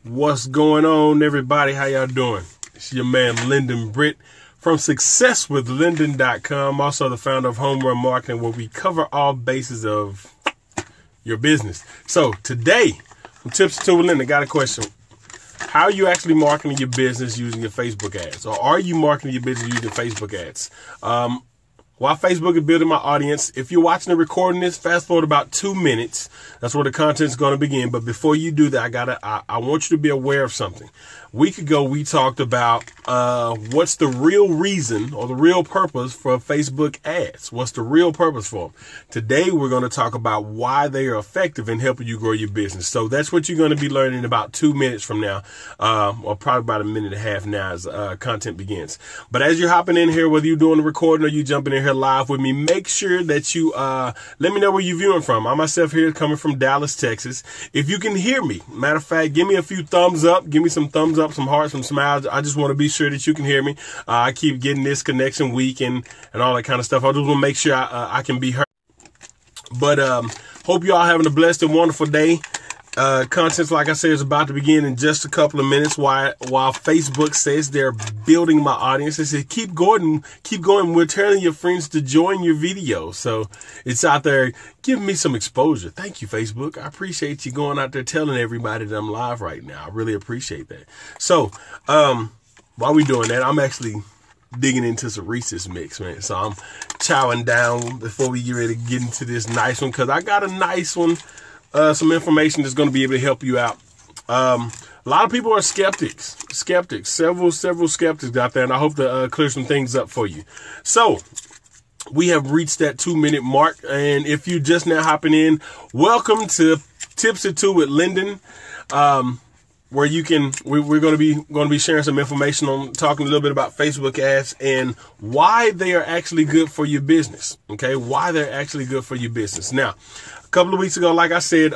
What's going on, everybody? How y'all doing? It's your man, Lyndon Britt from SuccessWithLyndon.com, also the founder of Home Run Marketing, where we cover all bases of your business. So today, from Tips to Lyndon, got a question. How are you actually marketing your business using your Facebook ads? Or are you marketing your business using Facebook ads? While Facebook is building my audience, if you're watching and recording this, fast forward about 2 minutes. That's where the content's going to begin. But before you do that, I want you to be aware of something. A week ago, we talked about what's the real reason or the real purpose for Facebook ads. What's the real purpose for them? Today, we're going to talk about why they are effective in helping you grow your business. So that's what you're going to be learning in about 2 minutes from now, or probably about a minute and a half now as content begins. But as you're hopping in here, whether you're doing the recording or you jumping in here live with me, make sure that you let me know where you're viewing from. I myself here coming from Dallas, Texas. If you can hear me, matter of fact, give me a few thumbs up. Give me some thumbs up, some hearts, some smiles. I just want to be sure that you can hear me. I keep getting this connection weak and all that kind of stuff. I just want to make sure I can be heard. But hope you all having a blessed and wonderful day. Content, like I said, is about to begin in just a couple of minutes. While Facebook says they're building my audience, they say keep going. We're telling your friends to join your video. So it's out there giving me some exposure. Thank you, Facebook. I appreciate you going out there telling everybody that I'm live right now. I really appreciate that. So while we doing that, I'm actually digging into some Reese's Mix, man. So I'm chowing down before we get ready to get into this nice one, because I got a nice one. Some information that's going to be able to help you out. A lot of people are skeptics, several skeptics out there, and I hope to clear some things up for you. So we have reached that 2 minute mark, and if you just now hopping in, welcome to Tips to Two with Lyndon, where you can we're going to be sharing some information on talking a little bit about Facebook ads and why they are actually good for your business. Okay, why they're actually good for your business. Now, a couple of weeks ago, like I said,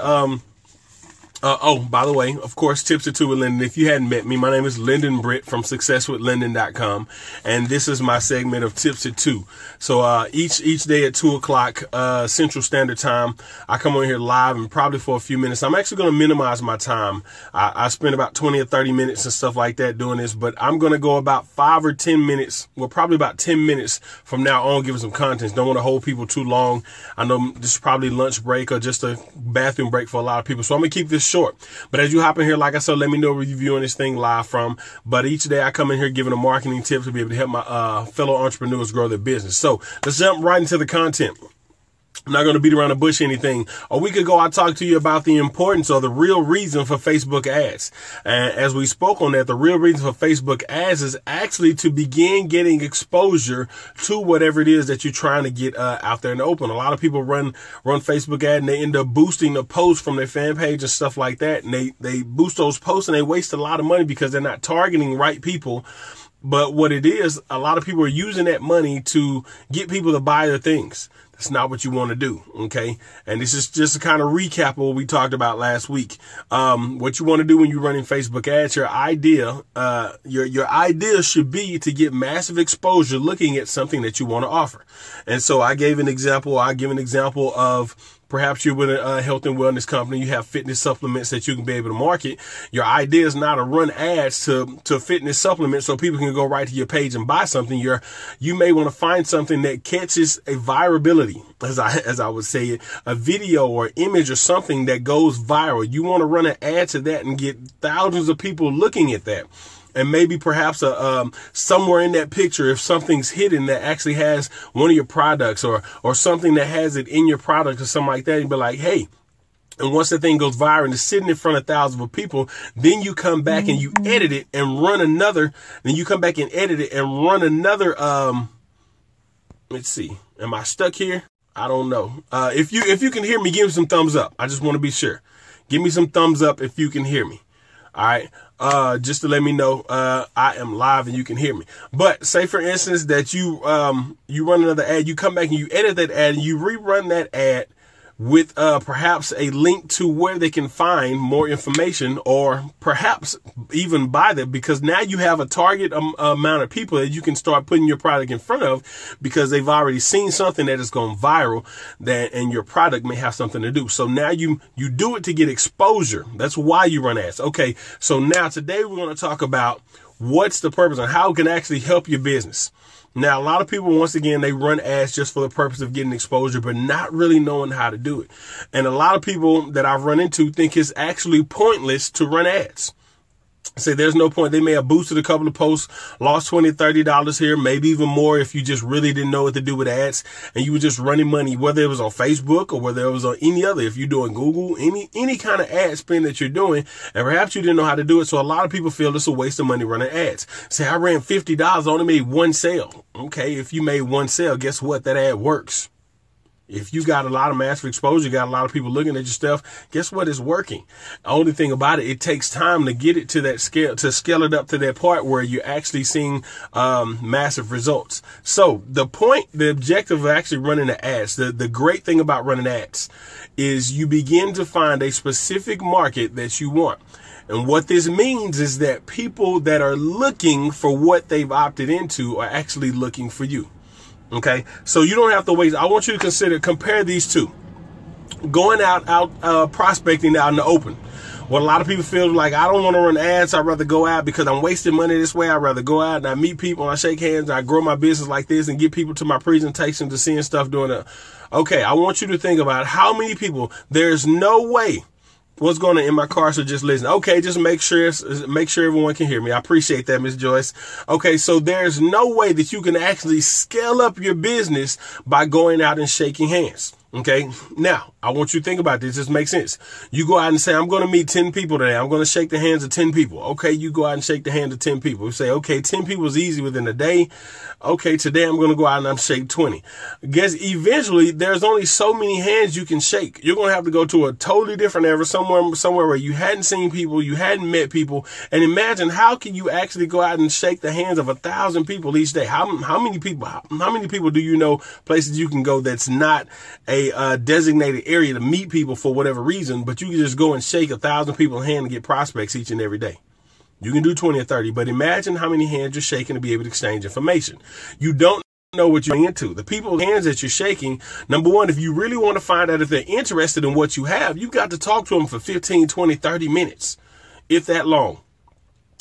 oh, by the way, of course, Tips to Two with Lyndon. If you hadn't met me, my name is Lyndon Britt from SuccessWithLyndon.com, and this is my segment of Tips to Two. So each day at 2 o'clock Central Standard Time, I come on here live, and probably for a few minutes. I'm actually going to minimize my time. I spend about 20 or 30 minutes and stuff like that doing this, but I'm going to go about 5 or 10 minutes, well, probably about 10 minutes from now on, giving some content. Don't want to hold people too long. I know this is probably lunch break or just a bathroom break for a lot of people, so I'm going to keep this short. But as you hop in here, like I said, let me know where you're viewing this thing live from. But each day I come in here giving a marketing tip to be able to help my fellow entrepreneurs grow their business. So let's jump right into the content. I'm not going to beat around the bush or anything. A week ago, I talked to you about the importance or the real reason for Facebook ads. And as we spoke on that, the real reason for Facebook ads is actually to begin getting exposure to whatever it is that you're trying to get out there in the open. A lot of people run Facebook ad and they end up boosting the posts from their fan page and stuff like that. And they boost those posts and they waste a lot of money because they're not targeting right people. But what it is, a lot of people are using that money to get people to buy their things. That's not what you want to do, okay? And this is just a kind of recap of what we talked about last week. What you want to do when you're running Facebook ads, your idea should be to get massive exposure looking at something that you want to offer. And so I give an example of perhaps you're with a health and wellness company. You have fitness supplements that you can be able to market. Your idea is not to run ads to fitness supplements so people can go right to your page and buy something. You may want to find something that catches a virability, as I would say it, a video or image or something that goes viral. You want to run an ad to that and get thousands of people looking at that. And maybe perhaps somewhere in that picture, if something's hidden that actually has one of your products or something that has it in your product or something like that, you'd be like, hey. And once the thing goes viral and it's sitting in front of thousands of people, then you come back and you edit it and run another. Then you come back and edit it and run another. Let's see. Am I stuck here? I don't know. If you can hear me, give me some thumbs up. I just want to be sure. Give me some thumbs up if you can hear me. All right. Just to let me know, I am live and you can hear me. But say for instance that you run another ad, you come back and you edit that ad and you rerun that ad with perhaps a link to where they can find more information, or perhaps even buy them, because now you have a target amount of people that you can start putting your product in front of, because they've already seen something that has gone viral, and your product may have something to do. So now you do it to get exposure. That's why you run ads. Okay, so now today we're going to talk about what's the purpose and how it can actually help your business. Now, a lot of people, once again, they run ads just for the purpose of getting exposure, but not really knowing how to do it. And a lot of people that I've run into think it's actually pointless to run ads. Say there's no point. They may have boosted a couple of posts, lost $20, $30 here, maybe even more if you just really didn't know what to do with ads and you were just running money, whether it was on Facebook or whether it was on any other, if you're doing Google, any kind of ad spend that you're doing, and perhaps you didn't know how to do it. So a lot of people feel it's a waste of money running ads. Say I ran $50, I only made one sale. Okay, if you made one sale, guess what? That ad works. If you got a lot of massive exposure, you got a lot of people looking at your stuff, guess what? It's working. The only thing about it, it takes time to get it to that scale, to scale it up to that part where you're actually seeing massive results. So the objective of actually running the ads, the great thing about running ads is you begin to find a specific market that you want. And what this means is that people that are looking for what they've opted into are actually looking for you. Okay, so you don't have to wait. I want you to compare these two. Going out prospecting out in the open. What a lot of people feel like, I don't want to run ads. I'd rather go out because I'm wasting money this way. I'd rather go out and I meet people and I shake hands and I grow my business like this and get people to my presentation to seeing stuff doing it. Okay, I want you to think about how many people, there's no way. What's going on in my car? So just listen. Okay, just make sure everyone can hear me. I appreciate that, Miss Joyce. Okay, so there's no way that you can actually scale up your business by going out and shaking hands. Okay, now I want you to think about this. This makes sense. You go out and say, I'm going to meet 10 people today. I'm going to shake the hands of 10 people. Okay, you go out and shake the hands of 10 people. You say, okay, 10 people is easy within a day. Okay, today I'm going to go out and I'm shake 20. Guess eventually there's only so many hands you can shake. You're going to have to go to a totally different area, somewhere where you hadn't seen people, you hadn't met people. And imagine, how can you actually go out and shake the hands of 1,000 people each day? How many people do you know places you can go that's not a designated area to meet people for whatever reason, but you can just go and shake 1,000 people's hand and get prospects each and every day? You can do 20 or 30, but imagine how many hands you're shaking to be able to exchange information. You don't know what you're into. The people's hands that you're shaking, number one, if you really want to find out if they're interested in what you have, you've got to talk to them for 15, 20, 30 minutes, if that long,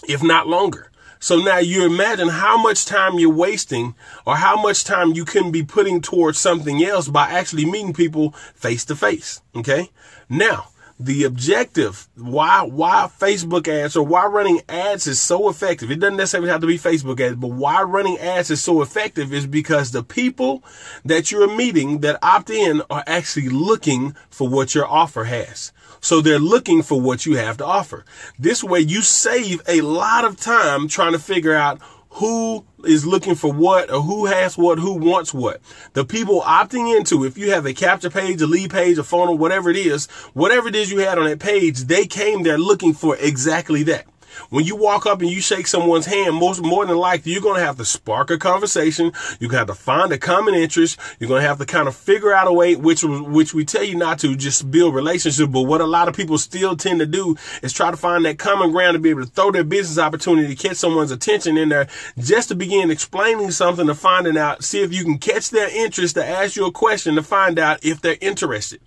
if not longer. So now you imagine how much time you're wasting, or how much time you can be putting towards something else by actually meeting people face to face. Okay. Now, the objective, why Facebook ads, or why running ads is so effective. It doesn't necessarily have to be Facebook ads, but why running ads is so effective is because the people that you're meeting that opt in are actually looking for what your offer has. So they're looking for what you have to offer. This way you save a lot of time trying to figure out who is looking for what, or who has what, who wants what. The people opting into, if you have a capture page, a lead page, a funnel, whatever it is you had on that page, they came there looking for exactly that. When you walk up and you shake someone's hand, more than likely, you're going to have to spark a conversation. You're going to have to find a common interest. You're going to have to kind of figure out a way, which we tell you not to just build relationships. But what a lot of people still tend to do is try to find that common ground to be able to throw their business opportunity to catch someone's attention in there, just to begin explaining something, to finding out, see if you can catch their interest, to ask you a question to find out if they're interested.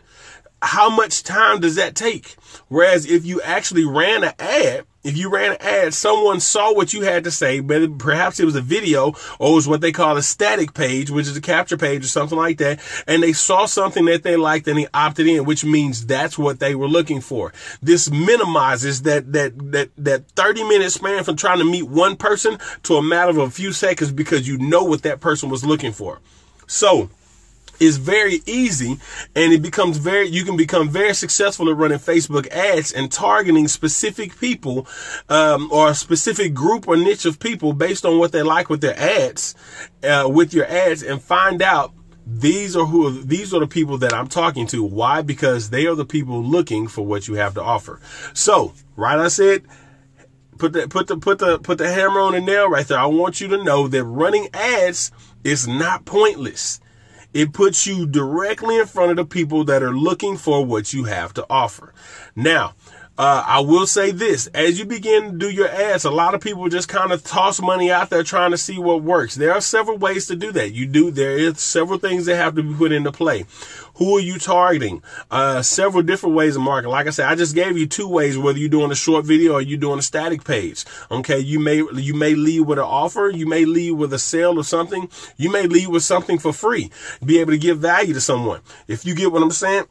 How much time does that take? Whereas if you actually ran an ad, someone saw what you had to say, but perhaps it was a video, or it was what they call a static page, which is a capture page or something like that. And they saw something that they liked and they opted in, which means that's what they were looking for. This minimizes that 30-minute span from trying to meet one person to a matter of a few seconds, because you know what that person was looking for. So it's very easy, and you can become very successful at running Facebook ads and targeting specific people, or a specific group or niche of people based on what they like with their ads, with your ads, and find out these are the people that I'm talking to. Why? Because they are the people looking for what you have to offer. So, right, I said, put the hammer on the nail right there. I want you to know that running ads is not pointless. It puts you directly in front of the people that are looking for what you have to offer. Now, I will say this, as you begin to do your ads, a lot of people just kind of toss money out there trying to see what works. There are several ways to do that. There is several things that have to be put into play. Who are you targeting? Several different ways of marketing. Like I said, I just gave you 2 ways, whether you're doing a short video or you're doing a static page. Okay. You may lead with an offer. You may lead with a sale or something. You may lead with something for free. Be able to give value to someone. If you get what I'm saying,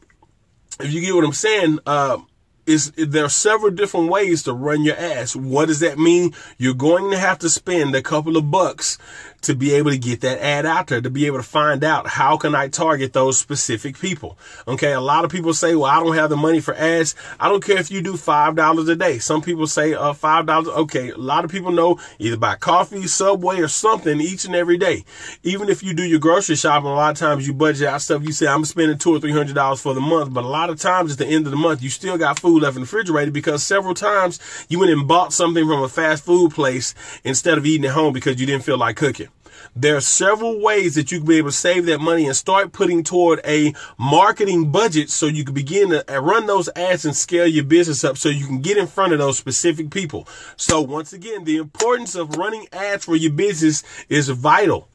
there are several different ways to run your ads. What does that mean? You're going to have to spend a couple of bucks to be able to get that ad out there, to be able to find out how can I target those specific people. Okay. A lot of people say, well, I don't have the money for ads. I don't care if you do $5 a day. Some people say $5. Okay. A lot of people know either buy coffee, Subway, or something each and every day. Even if you do your grocery shopping, a lot of times you budget out stuff. You say, I'm spending $200 or $300 for the month. But a lot of times at the end of the month, you still got food left in the refrigerator because several times you went and bought something from a fast food place instead of eating at home because you didn't feel like cooking. There are several ways that you can be able to save that money and start putting toward a marketing budget so you can begin to run those ads and scale your business up so you can get in front of those specific people. So once again, the importance of running ads for your business is vital.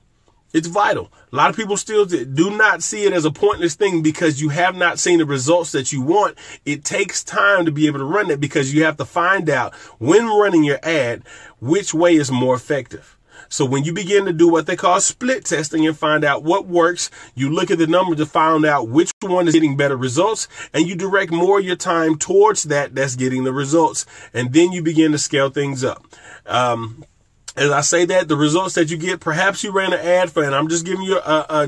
It's vital. A lot of people still do not see it as a pointless thing because you have not seen the results that you want. It takes time to be able to run it because you have to find out when running your ad, which way is more effective. So when you begin to do what they call split testing and find out what works, you look at the numbers to find out which one is getting better results, and you direct more of your time towards that's getting the results. And then you begin to scale things up. As I say that, the results that you get, perhaps you ran an ad for, and I'm just giving you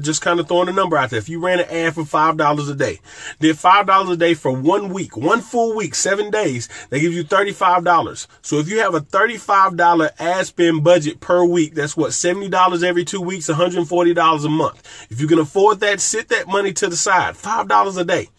just kind of throwing a number out there. If you ran an ad for $5 a day, did $5 a day for 1 week, 1 full week, 7 days, they give you $35. So if you have a $35 ad spend budget per week, that's what, $70 every 2 weeks, $140 a month. If you can afford that, sit that money to the side, $5 a day.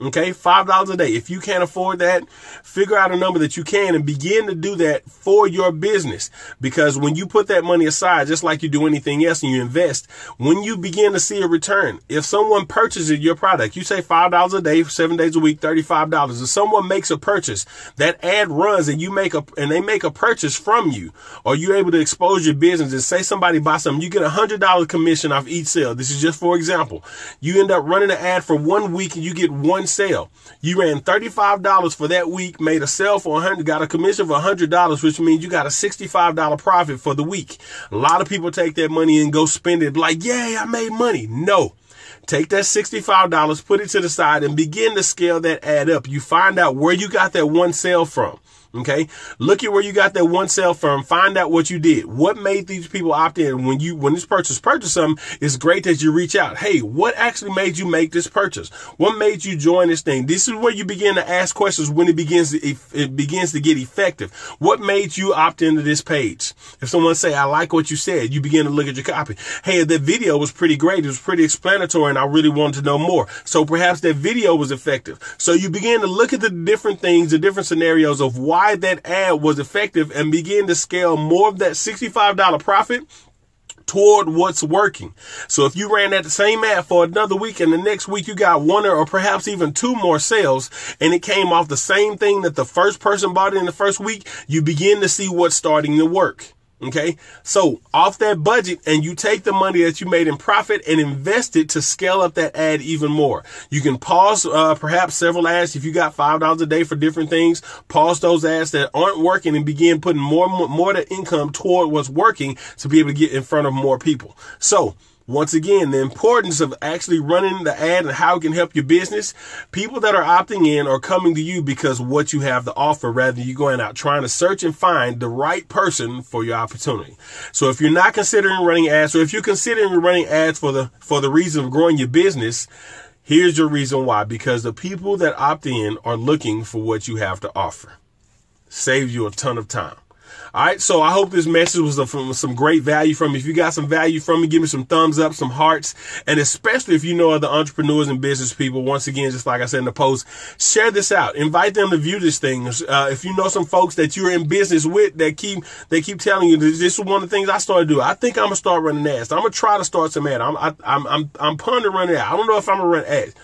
Okay, $5 a day. If you can't afford that, figure out a number that you can and begin to do that for your business. Because when you put that money aside, just like you do anything else and you invest, when you begin to see a return, if someone purchases your product, you say $5 a day, 7 days a week, $35. If someone makes a purchase, that ad runs and they make a purchase from you, or you're able to expose your business and say somebody buys something, you get $100 commission off each sale. This is just for example. You end up running an ad for 1 week and you get one sale. You ran $35 for that week, made a sale for $100, got a commission for $100, which means you got a $65 profit for the week. A lot of people take that money and go spend it like, yay, I made money. No. Take that $65, put it to the side, and begin to scale that ad up. You find out where you got that one sale from. Okay. Look at where you got that one sale from. Find out what you did. What made these people opt in? When this purchase something, it's great that you reach out. Hey, what actually made you make this purchase? What made you join this thing? This is where you begin to ask questions when it begins to get effective. What made you opt into this page? If someone say, I like what you said, you begin to look at your copy. Hey, that video was pretty great. It was pretty explanatory and I really wanted to know more. So perhaps that video was effective. So you begin to look at the different things, the different scenarios of why that ad was effective and begin to scale more of that $65 profit toward what's working. So if you ran that same ad for another week and the next week you got 1 or perhaps even 2 more sales and it came off the same thing that the first person bought in the first week, you begin to see what's starting to work. Okay. So off that budget, and you take the money that you made in profit and invest it to scale up that ad even more. You can pause, perhaps several ads. If you got $5 a day for different things, pause those ads that aren't working and begin putting more of the income toward what's working to be able to get in front of more people. So once again, the importance of actually running the ad and how it can help your business. People that are opting in are coming to you because of what you have to offer, rather than you going out trying to search and find the right person for your opportunity. So if you're not considering running ads, or if you're considering running ads for the reason of growing your business, here's your reason why. Because the people that opt in are looking for what you have to offer. Saves you a ton of time. All right. So I hope this message was some great value from me. If you got some value from me, give me some thumbs up, some hearts. And especially if you know other entrepreneurs and business people, once again, just like I said in the post, share this out. Invite them to view this thing. If you know some folks that you're in business with that keep telling you this is one of the things I started to do. I think I'm gonna start running ads. I'm gonna try to start some ads. I'm pondering running ads. I don't know if I'm gonna run ads.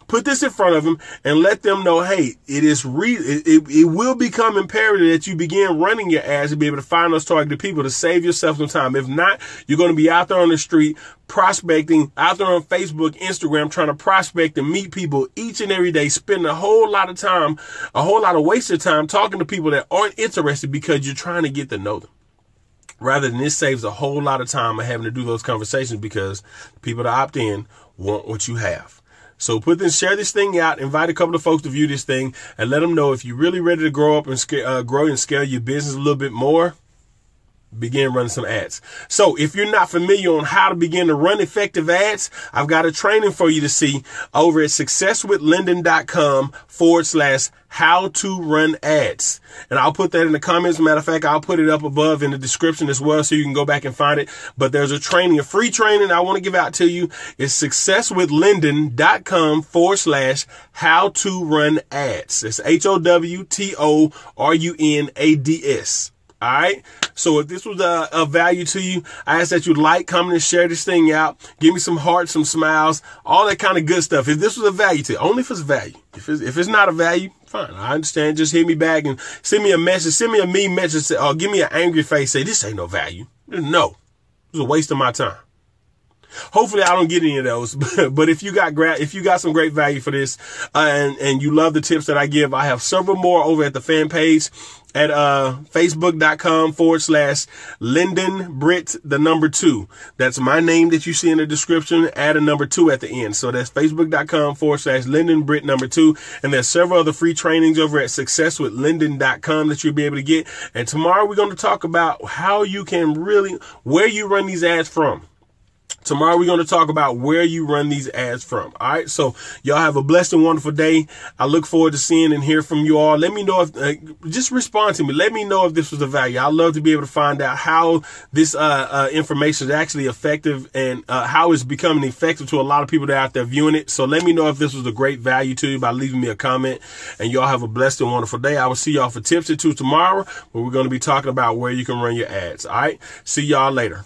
Put this in front of them and let them know, hey, it is real. It will become imperative that you begin running your ads to be able to find those targeted people to save yourself some time. If not, you're going to be out there on the street prospecting, out there on Facebook, Instagram, trying to prospect and meet people each and every day, spend a whole lot of time, a whole lot of wasted time talking to people that aren't interested because you're trying to get to know them. Rather than this saves a whole lot of time of having to do those conversations because people that opt in want what you have. So share this thing out, invite a couple of folks to view this thing, and let them know if you're really ready to grow up and grow and scale your business a little bit more, begin running some ads. So if you're not familiar on how to begin to run effective ads, I've got a training for you to see over at successwithlinden.com/how to run ads. And I'll put that in the comments. Matter of fact, I'll put it up above in the description as well so you can go back and find it. But there's a free training I want to give out to you. It's successwithlinden.com/how to run ads. It's HOWTORUNADS. All right. So if this was a value to you, I ask that you like, comment, and share this thing out. Give me some hearts, some smiles, all that kind of good stuff. If this was a value to you, only if it's value. If it's not a value, fine. I understand. Just hit me back and send me a message. Send me a meme message or give me an angry face. Say, this ain't no value. No, it was a waste of my time. Hopefully I don't get any of those, but if you got some great value for this, and you love the tips that I give, I have several more over at the fan page at, facebook.com/LindenBritt2. That's my name that you see in the description. Add a number 2 at the end. So that's facebook.com/LindenBritt2. And there's several other free trainings over at successwithlinden.com that you'll be able to get. And tomorrow we're going to talk about how you can where you run these ads from. Tomorrow we're going to talk about where you run these ads from. All right. So y'all have a blessed and wonderful day. I look forward to seeing and hear from you all. Let me know if, just respond to me. Let me know if this was a value. I'd love to be able to find out how this, information is actually effective and, how it's becoming effective to a lot of people that are out there viewing it. So let me know if this was a great value to you by leaving me a comment, and y'all have a blessed and wonderful day. I will see y'all for Tips at 2 tomorrow, where we're going to be talking about where you can run your ads. All right. See y'all later.